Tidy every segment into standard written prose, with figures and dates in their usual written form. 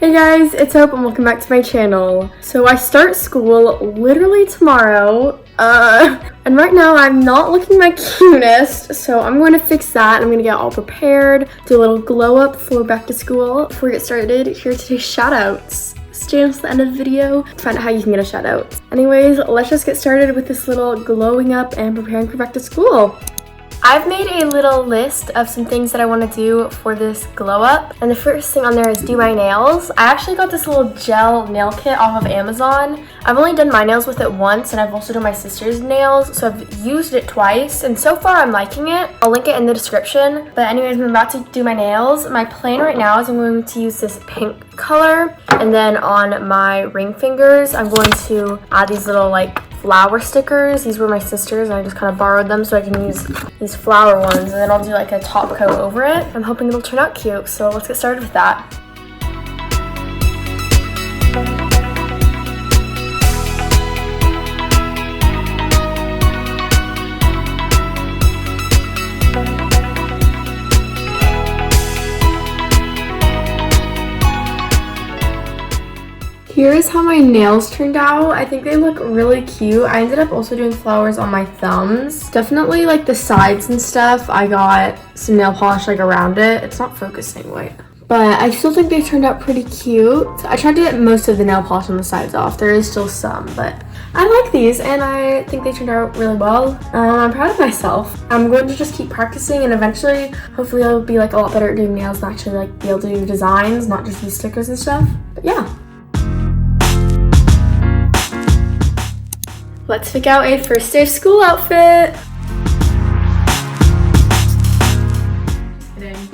Hey guys, it's Hope and welcome back to my channel. So I start school literally tomorrow, and right now I'm not looking my cutest, so I'm going to fix that. I'm going to get all prepared, do a little glow up before back to school. Before we get started, here are today's shout outs. Stay until the end of the video to find out how you can get a shout out. Anyways, let's just get started with this little glowing up and preparing for back to school. I've made a little list of some things that I want to do for this glow up, and the first thing on there is do my nails. I actually got this little gel nail kit off of Amazon. I've only done my nails with it once, and I've also done my sister's nails, so I've used it twice, and so far I'm liking it. I'll link it in the description, but anyways, I'm about to do my nails. My plan right now is I'm going to use this pink color, and then on my ring fingers I'm going to add these little like flower stickers. These were my sister's and I just kind of borrowed them so I can use these flower ones, and then I'll do like a top coat over it. I'm hoping it'll turn out cute, so let's get started with that. Here is how my nails turned out. I think they look really cute. I ended up also doing flowers on my thumbs. Definitely like the sides and stuff, I got some nail polish like around it. It's not focusing, wait. But I still think they turned out pretty cute. I tried to get most of the nail polish on the sides off. There is still some, but I like these and I think they turned out really well. I'm proud of myself. I'm going to just keep practicing and eventually, hopefully I'll be like a lot better at doing nails and actually like be able to do designs, not just these stickers and stuff. But yeah. Let's pick out a first day of school outfit. Just kidding.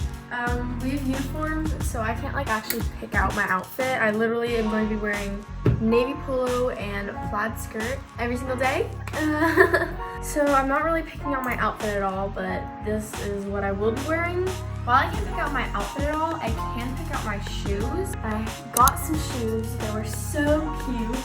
We have uniforms, so I can't like actually pick out my outfit. I literally am going to be wearing navy polo and plaid skirt every single day. So I'm not really picking out my outfit at all, but this is what I will be wearing. While I can't pick out my outfit at all, I can pick out my shoes. I got some shoes. They were so cute.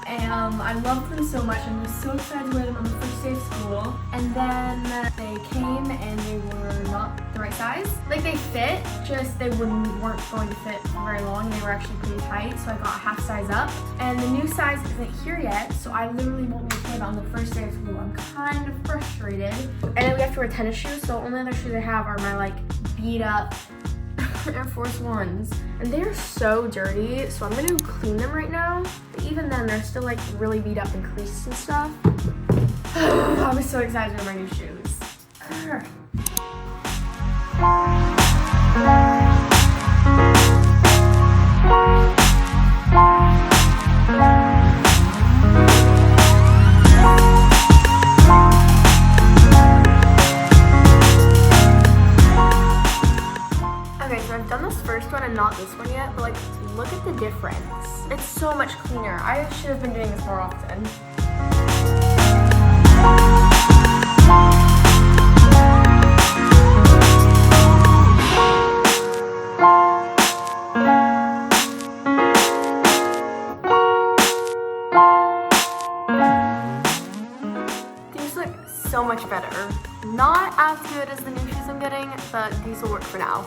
And I loved them so much and was so excited to wear them on the first day of school. And then they came and they were not the right size. Like they fit, just they weren't going to fit for very long. They were actually pretty tight, so I got half size up. And the new size isn't here yet, so I literally won't be able to wear it on the first day of school. I'm kind of frustrated. And then we have to wear tennis shoes, so only other shoes I have are my like beat up Air Force Ones, and they're so dirty, so I'm going to clean them right now. But even then, they're still like really beat up and creased and stuff. I was so excited to wear my new shoes. Not this one yet, but like look at the difference. It's so much cleaner. I should have been doing this more often. These look so much better. Not as good as the new shoes I'm getting, but these will work for now.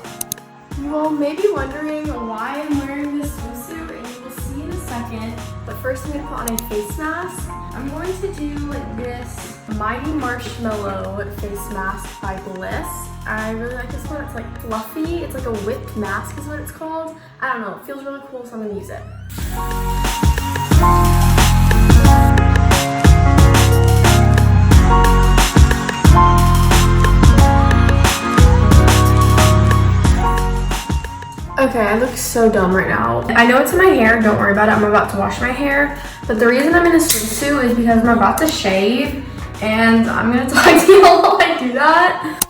You all may be wondering why I'm wearing this swimsuit, and you will see in a second. But first I'm going to put on a face mask. I'm going to do this Mighty Marshmallow face mask by Bliss. I really like this one. It's like fluffy. It's like a whipped mask is what it's called. I don't know. It feels really cool, so I'm going to use it. Okay, I look so dumb right now. I know it's in my hair, don't worry about it, I'm about to wash my hair. But the reason I'm in a swimsuit is because I'm about to shave, and I'm gonna talk to you all while I do that.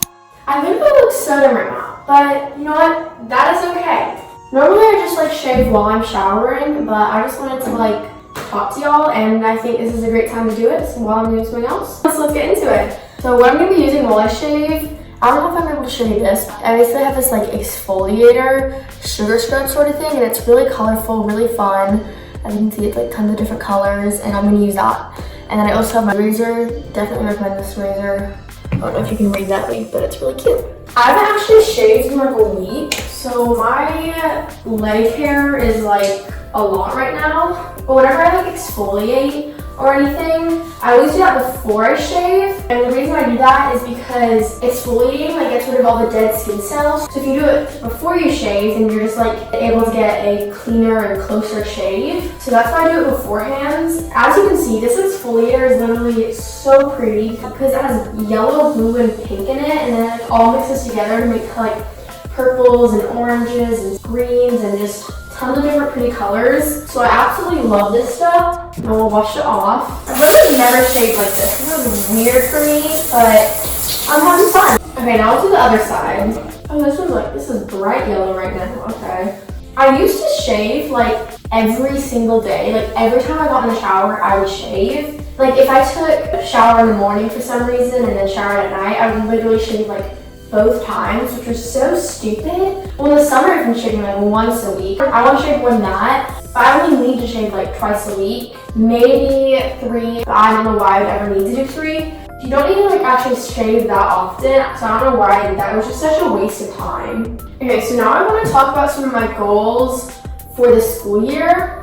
I think I look so dumb right now, but you know what? That is okay. Normally I just like shave while I'm showering, but I just wanted to like talk to y'all, and I think this is a great time to do it while I'm doing something else. So let's get into it. So what I'm gonna be using while I shave, I don't know if I'm able to show you this. I basically have this like exfoliator sugar scrub sort of thing, and it's really colorful, really fun. As you can see, it's like tons of different colors, and I'm gonna use that. And then I also have my razor. Definitely recommend this razor. I don't know if you can read that week, but it's really cute. I haven't actually shaved in like a week, so my leg hair is like a lot right now. But whenever I like exfoliate or anything, I always do that before I shave. And the reason I do that is because exfoliating like gets rid of all the dead skin cells. So if you do it before you shave, then you're just like able to get a cleaner and closer shave. So that's why I do it beforehand. As you can see, this exfoliator is literally so pretty because it has yellow, blue, and pink in it, and then it all mixes together to make like purples and oranges and greens and just tons of different pretty colors. So I absolutely love this stuff. And we'll wash it off. I've literally never shaved like this. This is weird for me, but I'm having fun. Okay, now to the other side. Oh, this is bright yellow right now. Okay. I used to shave like every single day. Like every time I got in the shower, I would shave. Like if I took a shower in the morning for some reason and then showered at night, I would literally shave like both times, which was so stupid. Well, in the summer I've been shaving like once a week. I want to shave more than that, but I only need to shave like twice a week, maybe 3. I don't know why I would ever need to do 3. You don't need to like actually shave that often, so I don't know why I did that. It was just such a waste of time. Okay, so now I want to talk about some of my goals for the school year.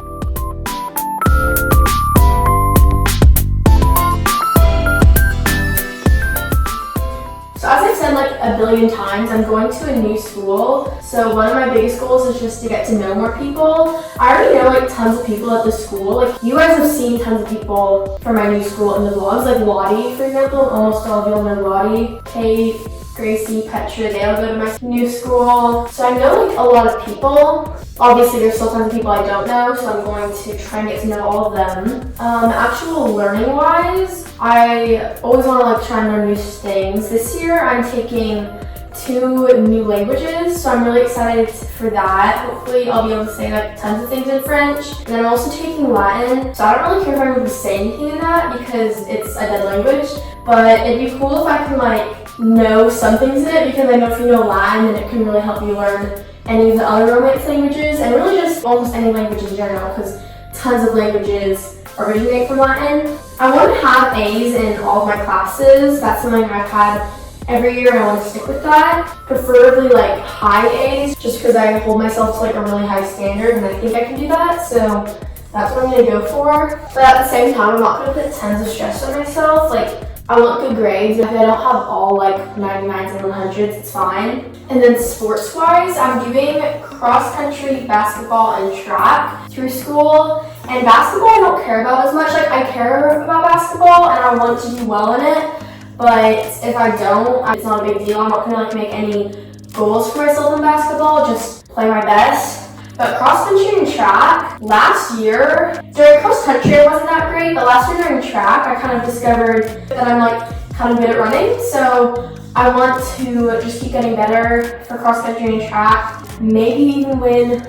As I've said like a billion times, I'm going to a new school. So one of my biggest goals is just to get to know more people. I already know like tons of people at the school. Like you guys have seen tons of people from my new school in the vlogs. Like Lottie, for example, almost all of you know Lottie, Kate, Gracie, Petra, they all go to my new school. So I know like a lot of people. Obviously there's still tons of people I don't know, so I'm going to try and get to know all of them. Actual learning wise, I always want to like try and learn new things. This year I'm taking 2 new languages, so I'm really excited for that. Hopefully I'll be able to say like tons of things in French. And then I'm also taking Latin, so I don't really care if I'm able to say anything in that because it's a dead language, but it'd be cool if I can like know some things in it, because I know if you know Latin, then it can really help you learn any of the other Romance languages, and really just almost any language in general, because tons of languages originate from Latin. I want to have A's in all of my classes. That's something I've had every year, and I want to stick with that. Preferably like high A's, just because I hold myself to like a really high standard, and I think I can do that, so that's what I'm going to go for. But at the same time, I'm not going to put tons of stress on myself. Like, I want good grades. If I don't have all like 99s and 100s, it's fine. And then sports-wise, I'm doing cross-country, basketball, and track through school. And basketball I don't care about as much. Like I care about basketball and I want to do well in it. But if I don't, it's not a big deal. I'm not gonna like make any goals for myself in basketball, just play my best. But cross-country and track, last year, during cross-country I wasn't that great, but last year during track I kind of discovered that I'm like kind of good at running. So I want to just keep getting better for cross-country and track. Maybe even win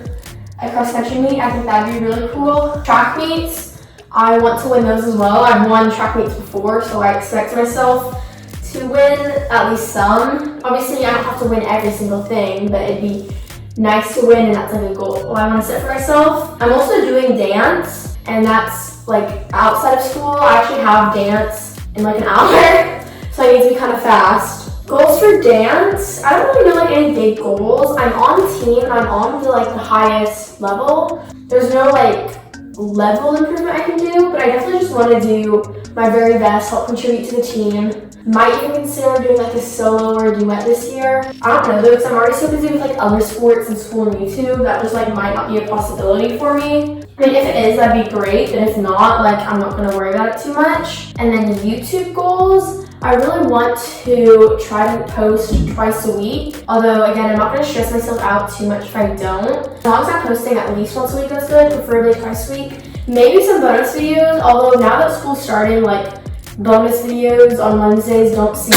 a cross-country meet. I think that'd be really cool. Track meets, I want to win those as well. I've won track meets before, so I expect myself to win at least some. Obviously I don't have to win every single thing, but it'd be nice to win, and that's like a goal I want to set for myself. I'm also doing dance, and that's like outside of school. I actually have dance in like an hour, so I need to be kind of fast. Goals for dance, I don't really know like any big goals. I'm on team, and I'm on to like the highest level. There's no like level improvement I can do, but I definitely just want to do my very best, help contribute to the team. Might even consider doing like a solo or a duet this year. I don't know though, because I'm already so busy with like other sports and school and YouTube that just like might not be a possibility for me. I mean, if it is, that'd be great, but if not, like I'm not gonna worry about it too much. And then YouTube goals, I really want to try to post twice a week. Although again, I'm not gonna stress myself out too much if I don't. As long as I'm posting at least once a week, that's good, preferably twice a week. Maybe some bonus videos, although now that school's starting, like bonus videos on Wednesdays don't seem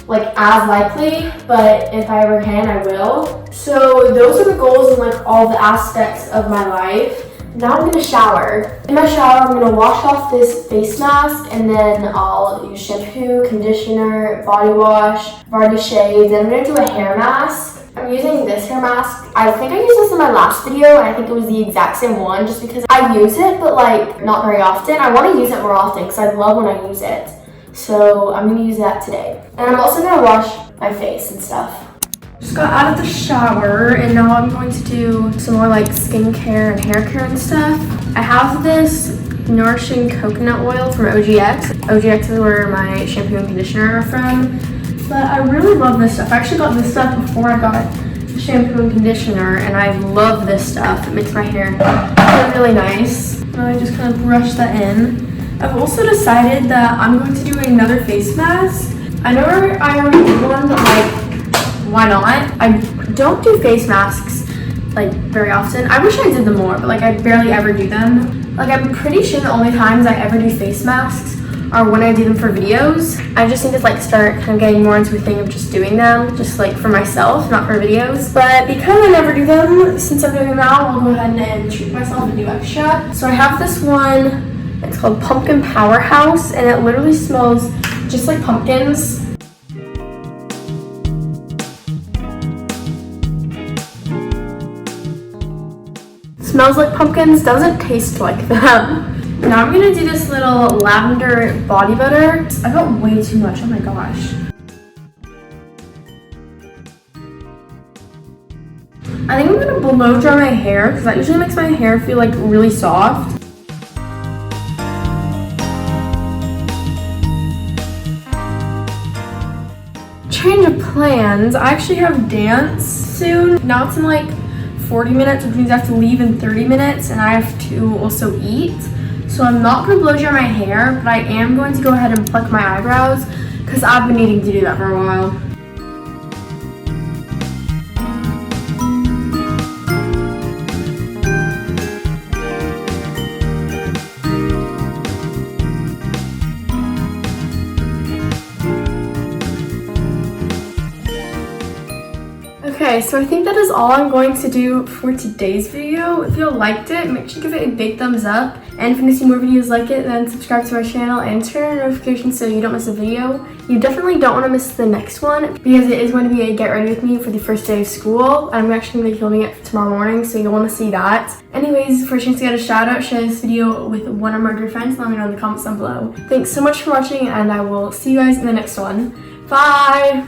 like as likely, but if I ever can, I will. So those are the goals in like all the aspects of my life. Now I'm gonna shower. In my shower, I'm gonna wash off this face mask, and then I'll use shampoo, conditioner, body wash. I've already shaved, and I'm gonna do a hair mask. I'm using this hair mask. I think I used this in my last video, and I think it was the exact same one, just because I use it, but like not very often. I want to use it more often because I love when I use it. So I'm gonna use that today. And I'm also gonna wash my face and stuff. Just got out of the shower and now I'm going to do some more like skincare and hair care and stuff. I have this nourishing coconut oil from OGX. OGX is where my shampoo and conditioner are from. But I really love this stuff. I actually got this stuff before I got the shampoo and conditioner, and I love this stuff. It makes my hair look really nice. And I just kind of brush that in. I've also decided that I'm going to do another face mask. I know I already did one, but like, why not? I don't do face masks like very often. I wish I did them more, but like I barely ever do them. Like I'm pretty sure the only times I ever do face masks are when I do them for videos. I just need to like start kind of getting more into a thing of just doing them, just like for myself, not for videos. But because I never do them, since I'm doing them now, I'll go ahead and treat myself and do extra. So I have this one, it's called Pumpkin Powerhouse, and it literally smells just like pumpkins. Smells like pumpkins, doesn't taste like them. Now I'm gonna do this little lavender body butter. I got way too much, oh my gosh. I think I'm gonna blow dry my hair because that usually makes my hair feel like really soft. Change of plans. I actually have dance soon. Now it's in like 40 minutes, which means I have to leave in 30 minutes and I have to also eat. So I'm not going to blow dry my hair, but I am going to go ahead and pluck my eyebrows because I've been needing to do that for a while. Okay, so I think that is all I'm going to do for today's video. If you liked it, make sure to give it a big thumbs up. And if you want to see more videos like it, then subscribe to our channel and turn on notifications so you don't miss a video. You definitely don't want to miss the next one because it is going to be a get ready with me for the first day of school. I'm actually going to be filming it tomorrow morning, so you'll want to see that. Anyways, for a chance to get a shout out, share this video with one or more of your friends. Let me know in the comments down below. Thanks so much for watching, and I will see you guys in the next one. Bye!